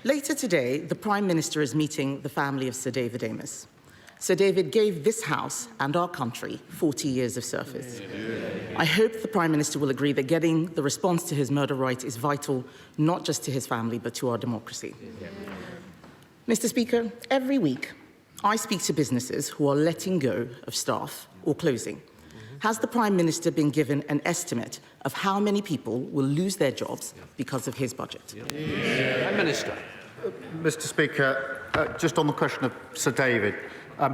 Later today, the Prime Minister is meeting the family of Sir David Amess. Sir David gave this House and our country 40 years of service. I hope the Prime Minister will agree that getting the response to his murder right is vital, not just to his family, but to our democracy. Mr. Speaker, every week, I speak to businesses who are letting go of staff or closing. Has the Prime Minister been given an estimate of how many people will lose their jobs because of his budget? Prime Minister. Mr. Speaker, just on the question of Sir David,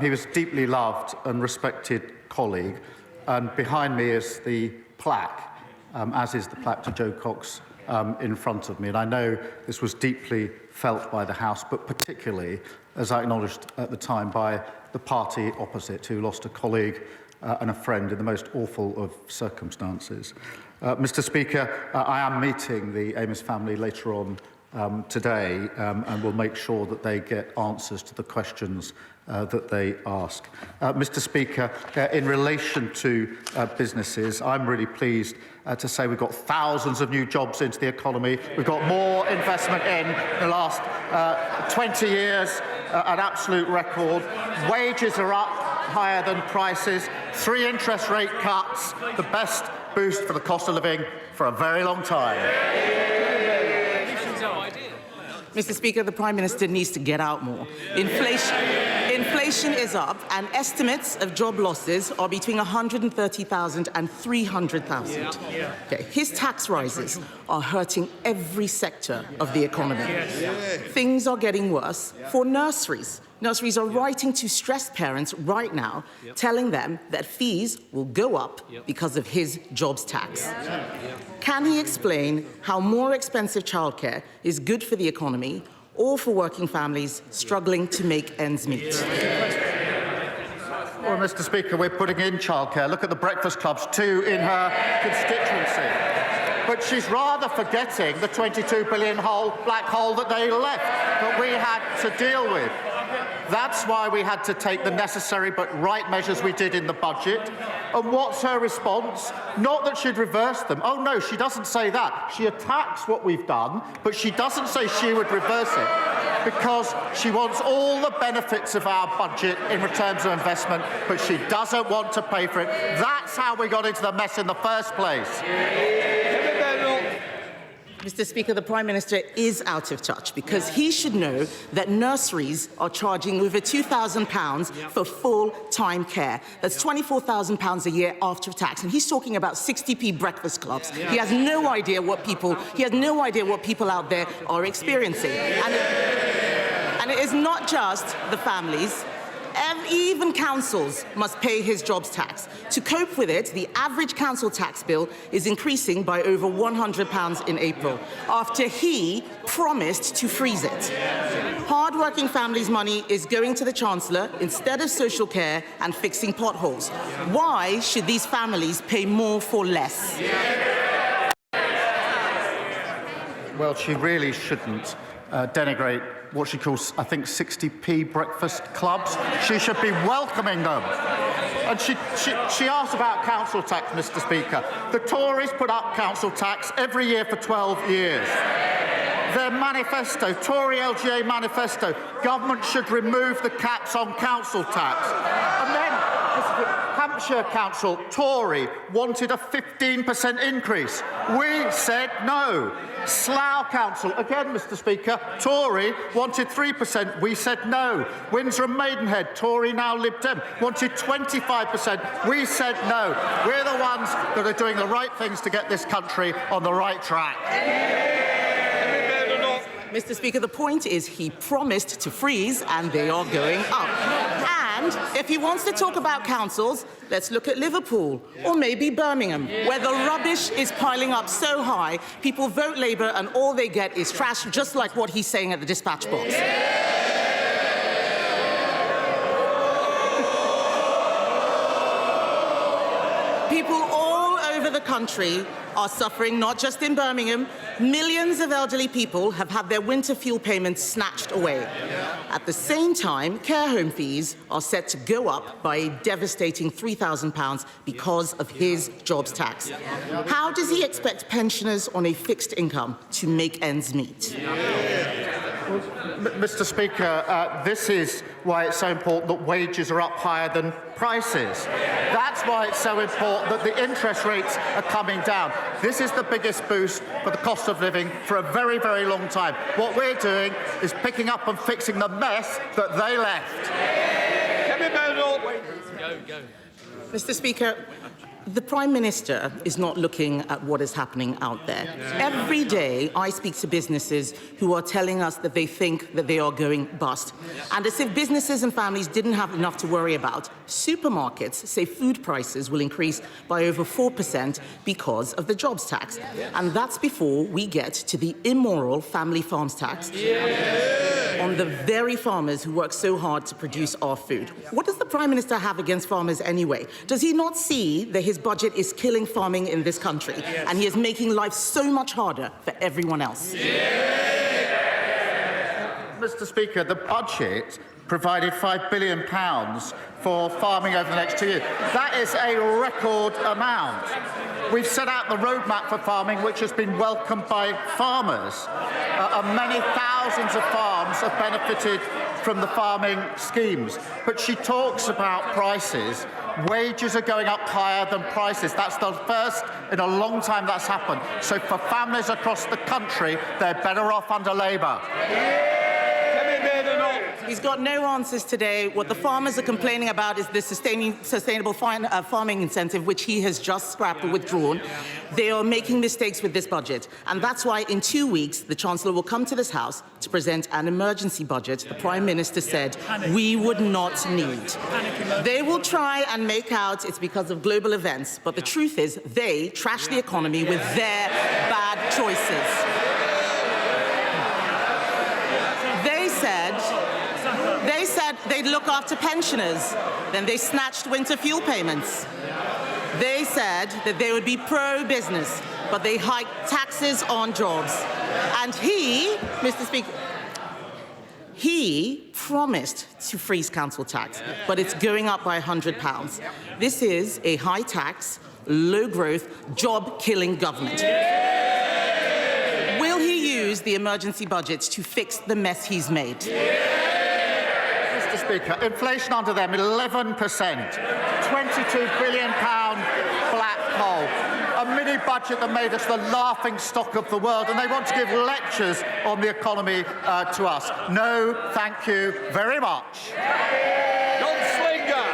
he was a deeply loved and respected colleague, and behind me is the plaque, as is the plaque to Joe Cox in front of me. And I know this was deeply felt by the House, but particularly, as I acknowledged at the time, by the party opposite, who lost a colleague and a friend in the most awful of circumstances. Mr. Speaker, I am meeting the Amess family later on today, and will make sure that they get answers to the questions that they ask. Mr. Speaker, in relation to businesses, I'm really pleased to say we've got thousands of new jobs into the economy. We've got more investment in the last 20 years, an absolute record. Wages are up higher than prices. 3 interest rate cuts, the best boost for the cost of living for a very long time. Mr. Speaker, the Prime Minister needs to get out more. Inflation is up, and estimates of job losses are between 130,000 and 300,000. Okay. His tax rises are hurting every sector of the economy. Things are getting worse for nurseries. Nurseries are writing to stressed parents right now, telling them that fees will go up because of his jobs tax. Can he explain how more expensive childcare is good for the economy or for working families struggling to make ends meet? Well, Mr. Speaker, we're putting in childcare. Look at the breakfast clubs, 2 in her constituency. But she's rather forgetting the $22 billion black hole that they left, that we had to deal with. That's why we had to take the necessary but right measures we did in the budget. And what's her response? Not that she'd reverse them. Oh, no, she doesn't say that. She attacks what we've done, but she doesn't say she would reverse it, because she wants all the benefits of our budget in returns of investment, but she doesn't want to pay for it. That's how we got into the mess in the first place. Mr. Speaker, the Prime Minister is out of touch, because he should know that nurseries are charging over £2,000 for full-time care. That's £24,000 a year after tax, and he's talking about 60p breakfast clubs. He has no idea what people out there are experiencing, and it is not just the families. Even councils must pay his jobs tax. To cope with it, the average council tax bill is increasing by over £100 in April, after he promised to freeze it. Hard-working families' money is going to the Chancellor instead of social care and fixing potholes. Why should these families pay more for less? Well, she really shouldn't denigrate what she calls, I think, 60p breakfast clubs. She should be welcoming them. And she asked about council tax, Mr. Speaker. The Tories put up council tax every year for 12 years. Their manifesto, Tory LGA manifesto, government should remove the caps on council tax. And then Hampshire Council, Tory, wanted a 15% increase. We said no. Slough Council, again, Mr. Speaker, Tory, wanted 3%. We said no. Windsor and Maidenhead, Tory, now Lib Dem, wanted 25%. We said no. We're the ones that are doing the right things to get this country on the right track. Mr. Speaker, the point is he promised to freeze, and they are going up. And if he wants to talk about councils, let's look at Liverpool or maybe Birmingham, where the rubbish is piling up so high, people vote Labour and all they get is trash, just like what he's saying at the dispatch box. People all over the country are suffering, not just in Birmingham. Millions of elderly people have had their winter fuel payments snatched away. At the same time, care home fees are set to go up by a devastating £3,000 because of his jobs tax. How does he expect pensioners on a fixed income to make ends meet? Mr. Speaker, this is why it's so important that wages are up higher than prices. That's why it's so important that the interest rates are coming down. This is the biggest boost for the cost of living for a very, very long time. What we're doing is picking up and fixing the mess that they left. Kemi, Badenoch. Go. Mr. Speaker, the Prime Minister is not looking at what is happening out there. Every day, I speak to businesses who are telling us that they think that they are going bust. And as if businesses and families didn't have enough to worry about, supermarkets say food prices will increase by over 4% because of the jobs tax. And that's before we get to the immoral family farms tax on the very farmers who work so hard to produce our food. What does the Prime Minister have against farmers anyway? Does he not see that his budget is killing farming in this country and he is making life so much harder for everyone else? Mr. Speaker, the budget provided £5 billion for farming over the next 2 years. That is a record amount. We've set out the roadmap for farming, which has been welcomed by farmers. And many thousands of farms have benefited from the farming schemes. But she talks about prices. Wages are going up higher than prices. That's the first in a long time that's happened. So for families across the country, they're better off under Labour. He's got no answers today. What the farmers are complaining about is the sustainable farming incentive, which he has just scrapped or withdrawn. They are making mistakes with this budget. And that's why in 2 weeks, the Chancellor will come to this House to present an emergency budget the Prime Minister said we would not need. They will try and make out it's because of global events. But the truth is they trash the economy with their bad choices. They said they'd look after pensioners. Then they snatched winter fuel payments. They said that they would be pro-business, but they hiked taxes on jobs. And he, Mr. Speaker, he promised to freeze council tax, but it's going up by £100. This is a high-tax, low-growth, job-killing government. Will he use the emergency budget to fix the mess he's made? Mr. Speaker, inflation under them 11%, £22 billion black hole, a mini budget that made us the laughing stock of the world, and they want to give lectures on the economy to us. No, thank you very much.